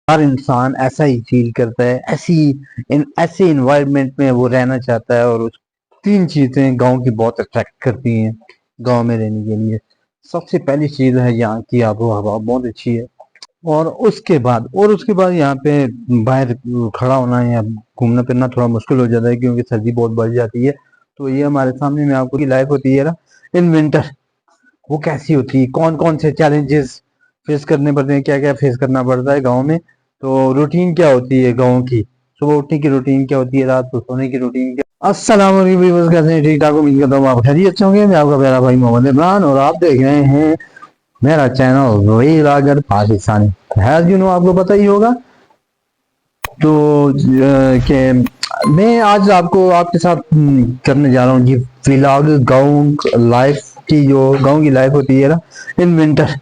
हर इंसान ऐसा ही फील करता है, ऐसे इन्वायरमेंट में वो रहना चाहता है। और उस तीन चीजें गांव की बहुत अट्रैक्ट करती हैं गांव में रहने के लिए। सबसे पहली चीज है यहाँ की आबो हवा बहुत अच्छी है। और उसके बाद यहाँ पे बाहर खड़ा होना या घूमना फिरना थोड़ा मुश्किल हो जाता है क्योंकि सर्दी बहुत बढ़ जाती है। तो ये हमारे सामने में आपको की लाइफ होती है ना इन विंटर, वो कैसी होती है, कौन कौन से चैलेंजेस फेस करने पड़ते हैं, क्या क्या फेस करना पड़ता है गाँव में। तो रूटीन क्या होती है गाँव की, सुबह उठने की रूटीन क्या होती है, रात को सोने की रूटीन क्या। अस्सलाम वालेकुम व्यूअर्स, कैसे हैं? ठीक ठाक, उम्मीद करता हूँ आप खैरियत से होंगे। मैं आपका प्यारा भाई मोहम्मद इमरान और आप देख रहे हैं मेरा चैनल वही रागर पाकिस्तानी। हैज यू नो, आपको पता ही होगा। तो कि मैं आज आपको आपके साथ करने जा रहा हूँ जी व्लॉग गाँव लाइफ की। जो गाँव की लाइफ होती है ना इन विंटर,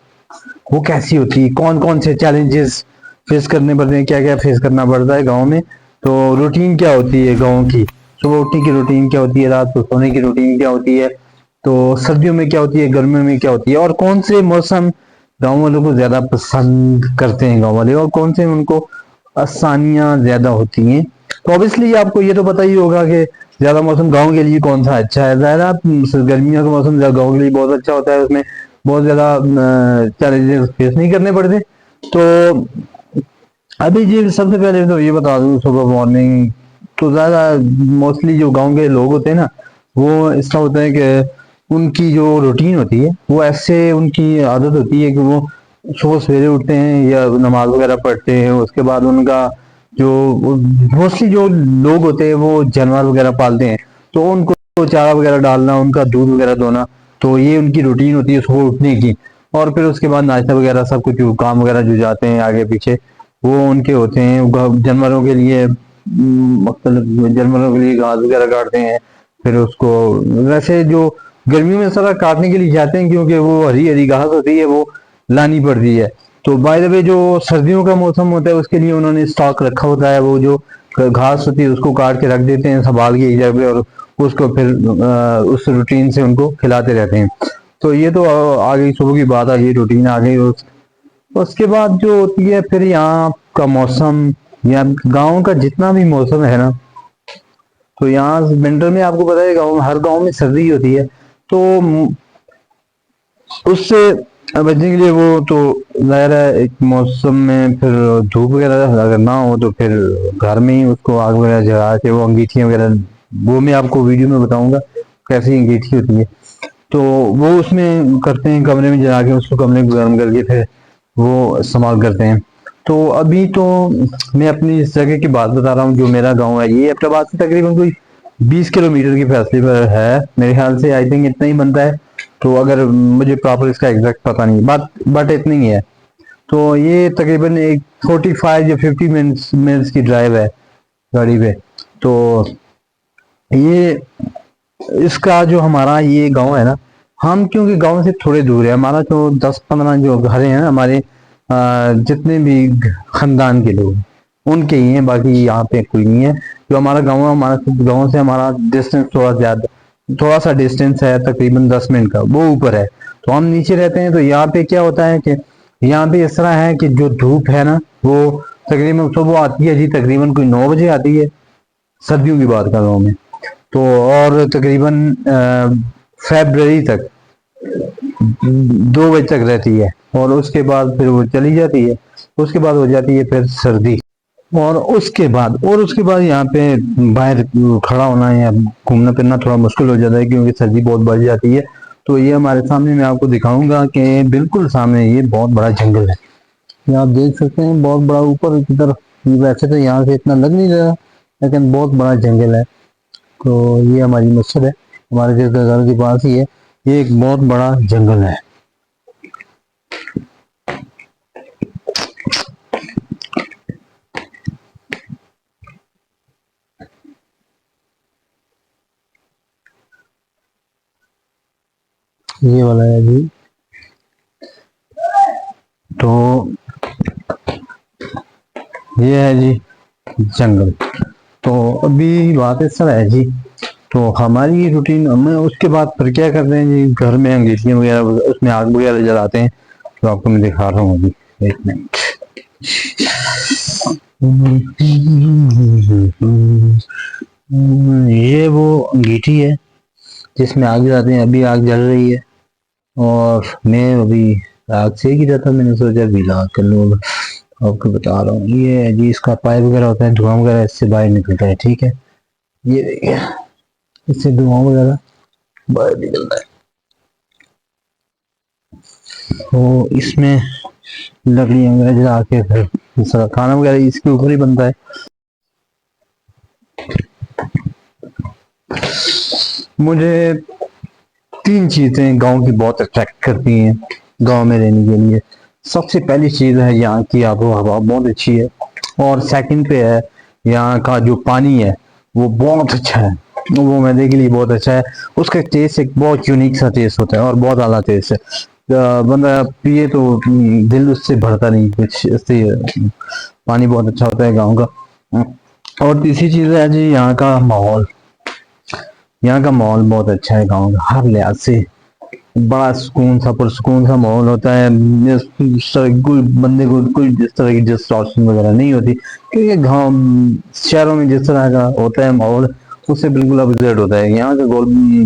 वो कैसी होती है, कौन कौन से चैलेंजेस फेस करने पड़ते हैं, क्या क्या फेस करना पड़ता है गांव में। तो रूटीन क्या होती है गांव की, सुबह उठने की रूटीन क्या होती है, रात को सोने की रूटीन क्या होती है, तो सर्दियों में क्या होती है, गर्मियों में क्या होती है, और कौन से मौसम गांव वालों को ज्यादा पसंद करते हैं गांव वाले, और कौन से उनको आसानियां ज्यादा होती हैं। तो ऑब्वियसली आपको ये तो पता ही होगा कि ज्यादा मौसम गांव के लिए कौन सा अच्छा है। ज्यादा गर्मियों का मौसम गांव के लिए बहुत अच्छा होता है, उसमें बहुत ज्यादा चैलेंजेस फेस नहीं करने पड़ते। तो अभी जी सबसे पहले तो ये बता दूं, सुबह मॉर्निंग तो ज्यादा मोस्टली जो गांव के लोग होते हैं ना, वो ऐसा होता है कि उनकी जो रूटीन होती है वो ऐसे, उनकी आदत होती है कि वो सुबह सवेरे उठते हैं या नमाज वगैरह पढ़ते हैं। उसके बाद उनका जो मोस्टली जो लोग होते हैं वो जानवर वगैरह पालते हैं, तो उनको चारा वगैरह डालना, उनका दूध वगैरह दोना, तो ये उनकी रूटीन होती है सुबह उठने की। और फिर उसके बाद नाश्ता वगैरह सब कुछ काम वगैरह जो जाते हैं आगे पीछे वो उनके होते हैं। जानवरों के लिए मतलब जानवरों के लिए घास वगैरह काटते हैं। फिर उसको वैसे जो गर्मियों में सारा काटने के लिए जाते हैं क्योंकि वो हरी हरी घास होती है, वो लानी पड़ती है। तो बाय द वे जो सर्दियों का मौसम होता है उसके लिए उन्होंने स्टॉक रखा होता है, वो जो घास होती है उसको काट के रख देते हैं संभाल के एक जगह, और उसको फिर उस रूटीन से उनको खिलाते रहते हैं। तो ये तो आ गई सुबह की बात, आ गई रूटीन आ गई। उसके बाद जो होती है फिर यहाँ का मौसम, या गांव का जितना भी मौसम है ना, तो यहाँ विंटर में आपको पता है गाँव, हर गांव में सर्दी होती है। तो उससे बचने के लिए वो तो जाहिर है एक मौसम में फिर धूप वगैरह अगर ना हो तो फिर घर में ही उसको आग वगैरह जला के वो अंगीठियाँ वगैरह, वो मैं आपको वीडियो में बताऊंगा कैसी अंगीठी होती है। तो वो उसमें करते हैं, कमरे में जला के उसको कमरे में गर्म करके फिर वो इस्तेमाल करते हैं। तो अभी तो मैं अपनी इस जगह की बात बता रहा हूँ, जो मेरा गांव है ये एबटाबाद से तकरीबन कोई 20 किलोमीटर की फासले पर है मेरे ख्याल से, आई थिंक इतना ही बनता है। तो अगर मुझे प्रॉपर इसका एग्जैक्ट पता नहीं, बट इतनी ही है। तो ये तकरीबन एक 45 या 50 मिनट्स की ड्राइव है गाड़ी पे। तो ये इसका जो हमारा ये गांव है ना, हम क्योंकि गांव से थोड़े दूर है, हमारा जो 10-15 जो घर हैं हमारे, जितने भी खानदान के लोग उनके ही हैं, बाकी यहाँ पे कोई नहीं है। जो हमारा गांव है, हमारा गांव से हमारा डिस्टेंस थोड़ा ज्यादा, थोड़ा सा डिस्टेंस है तकरीबन 10 मिनट का, वो ऊपर है। तो हम नीचे रहते हैं। तो यहाँ पे क्या होता है कि यहाँ पे इस तरह है कि जो धूप है ना वो तकरीबन सुबह आती है जी, तकरीबन कोई 9 बजे आती है, सर्दियों की बात कर रहा हूँ मैं। तो और तकरीबन फरवरी तक 2 बजे तक रहती है, और उसके बाद फिर वो चली जाती है। उसके बाद हो जाती है फिर सर्दी। और उसके बाद यहाँ पे बाहर खड़ा होना या घूमना फिरना थोड़ा मुश्किल हो जाता है क्योंकि सर्दी बहुत बढ़ जाती है। तो ये हमारे सामने मैं आपको दिखाऊंगा कि बिल्कुल सामने ये बहुत बड़ा जंगल है। ये आप देख सकते हैं बहुत बड़ा ऊपर की तरफ। वैसे तो यहाँ से इतना लग नहीं रहा, लेकिन बहुत बड़ा जंगल है। तो ये हमारी मस्जिद है, हमारे जिस घर के पास ही है। ये एक बहुत बड़ा जंगल है। ये वाला है जी। तो ये है जी जंगल। तो अभी बात इस तरह है जी, तो हमारी रूटीन में उसके बाद फिर क्या करते हैं जी, घर में अंगीठियाँ वगैरह उसमें आग वगैरह जलाते हैं। तो आपको मैं दिखा रहा हूँ अभी, एक मिनट। ये वो अंगीठी है जिसमें आग जलाते हैं। अभी आग जल रही है और मैं अभी आग सेक ही रहा था। मैंने सोचा अभी ला कर लूँ। आपको बता रहा हूँ, ये है जी, इसका पाइप वगैरह होता है, धुआं वगैरह इससे बाहर निकलता है। ठीक है, ये देखिए, इससे धुआं वगैरह बाहर निकलता है। तो इसमें लकड़ियाँ वगैरह जला के फिर दूसरा खाना वगैरह इसके ऊपर ही बनता है। मुझे तीन चीजें गांव की बहुत अट्रैक्ट करती हैं गांव में रहने के लिए। सबसे पहली चीज है यहाँ की आबो हवा बहुत अच्छी है, और सेकंड पे है यहाँ का जो पानी है वो बहुत अच्छा है। वो मैदे के लिए बहुत अच्छा है। उसका टेस्ट एक बहुत यूनिक सा टेस्ट होता है और बहुत आला टेस्ट है। बंदा पिए तो दिल उससे भरता नहीं कुछ इससे। पानी बहुत अच्छा होता है गाँव का। और तीसरी चीज है जी यहाँ का माहौल। यहाँ का माहौल बहुत अच्छा है गाँव का, हर लिहाज से बड़ा सुकून सा पुरसुकून सा माहौल होता है। इस तरह कोई बंदे को कोई जिस तरह की डिस्ट्रैक्शन वगैरह नहीं होती, क्योंकि गाँव शहरों में जिस तरह का होता है माहौल उससे बिल्कुल अपोजिट होता है। यहाँ का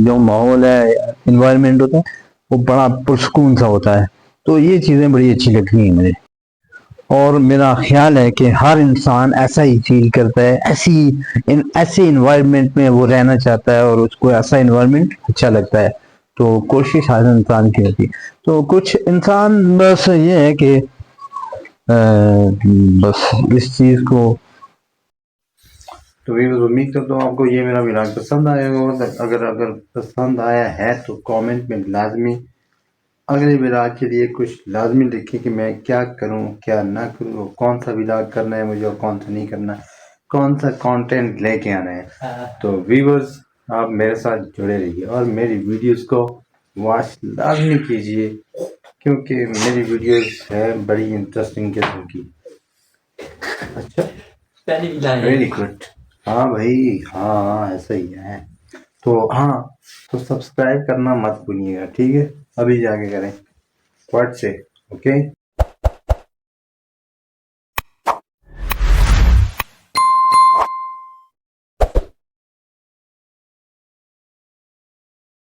जो माहौल है, इन्वायरमेंट होता है, वो बड़ा पुरसुकून सा होता है। तो ये चीज़ें बड़ी अच्छी लगती हैं मुझे। और मेरा ख्याल है कि हर इंसान ऐसा ही फील करता है, ऐसे इन्वायरमेंट में वो रहना चाहता है और उसको ऐसा इन्वायरमेंट अच्छा लगता है। तो कोशिश हर इंसान की होती है। तो कुछ इंसान बस ये है कि बस इस चीज को। तो भी उम्मीद करता हूँ आपको ये मेरा व्लॉग पसंद आया होगा। अगर अगर पसंद आया है तो कमेंट में लाजमी अगले व्लॉग के लिए कुछ लाजमी लिखें कि मैं क्या करूं क्या ना करूं, कौन सा व्लॉग करना है मुझे और कौन सा नहीं करना, कौन सा कंटेंट लेके आना है। तो व्यूअर्स, आप मेरे साथ जुड़े रहिए और मेरी वीडियोस को वॉच लाजमी कीजिए, क्योंकि मेरी वीडियोस है बड़ी इंटरेस्टिंग किस्म की। अच्छा, पहली वेरी गुड। हाँ भाई, हाँ ऐसा ही है। तो हाँ, तो सब्सक्राइब करना मत भूलिएगा, ठीक है? अभी जाके करें, व्हाट से, ओके।